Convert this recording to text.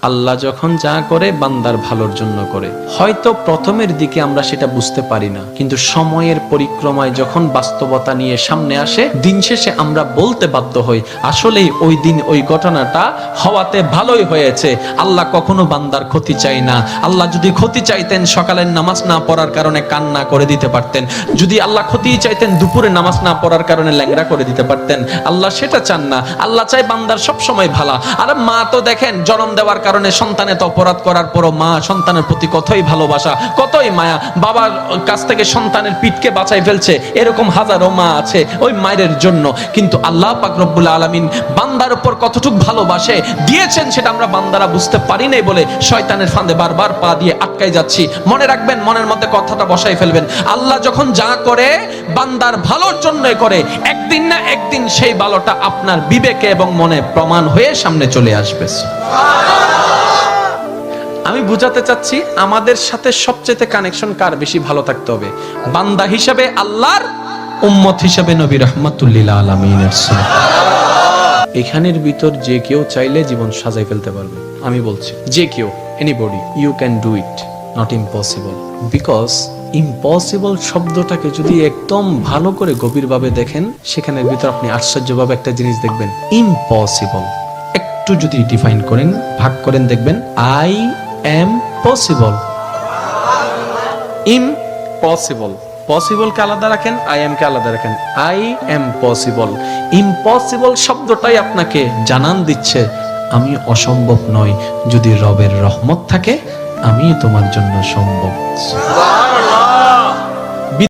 আল্লাহ যখন যা করে বান্দার ভালোর জন্য করে। হয়তো প্রথমের দিকে আমরা সেটা বুঝতে পারি না, কিন্তু সময়ের পরিক্রমায় যখন বাস্তবতা নিয়ে সামনে আসে, দিন শেষে আমরা বলতে বাধ্য হই আসলেই ওই দিন ওই ঘটনাটা হওয়াতে ভালোই হয়েছে। আল্লাহ কখনো বান্দার ক্ষতি চাই না। আল্লাহ যদি ক্ষতি চাইতেন সকালের নামাজ না পড়ার কারণে কান্না করে দিতে পারতেন, যদি আল্লাহ ক্ষতি চাইতেন দুপুরে নামাজ না পড়ার কারণে ল্যাংড়া করে দিতে পারতেন। আল্লাহ সেটা চান না। আল্লাহ চাই বান্দার সব সময় ভালো। আর মা তো দেখেন জন্ম দেওয়ার কারণে সন্তানের অপরাধ করার পরও মা সন্তানের প্রতি কতই ভালোবাসা, কতই মায়া। বাবার কাছ থেকে সন্তানের পিঠকে বাঁচাই ফেলছে, এরকম হাজারো মা আছে ওই মায়ের জন্য। কিন্তু আল্লাহ পাক রব্বুল আলামিন বান্দার উপর কতটুক ভালোবাসে দিয়েছেন সেটা আমরা বান্দারা বুঝতে পারি নাই বলে শয়তানের ফাঁদে বারবার পা দিয়ে আটকাই যাচ্ছি। মনে রাখবেন, মনের মধ্যে কথাটা বসাই ফেলবেন, আল্লাহ যখন যা করে বান্দার ভালোর জন্যই করে। একদিন না একদিন সেই ভালোটা আপনার বিবেকে এবং মনে প্রমাণ হয়ে সামনে চলে আসবে। আমি বুঝাতে চাচ্ছি আমাদের সাথে সবচেয়ে কানেকশন কার বেশি ভালো থাকতে হবে, বান্দা হিসাবে আল্লাহর, উম্মত হিসাবে নবী রাহমাতুল লিল আলামিনের। এখানের ভিতর যে কেউ চাইলে জীবন সাজাই ফেলতে পারবে। আমি বলছি যে কেউ, anybody, you can do it, not impossible. Because impossible শব্দটাকে যদি একদম ভালো করে গভীরভাবে দেখেন, সেখানের ভিতর আপনি আশ্চর্যভাবে একটা জিনিস দেখবেন। ইম্পসিবল একটু যদি ডিফাইন করেন, ভাগ করেন, দেখবেন I M possible. Impossible, possible কে আলাদা রাখেন, আই এম কে আলাদা রাখেন। I M possible. ইম্পসিবল শব্দটাই আপনাকে জানান দিচ্ছে আমি অসম্ভব নই, যদি রবের রহমত থাকে আমি তোমার জন্য সম্ভব।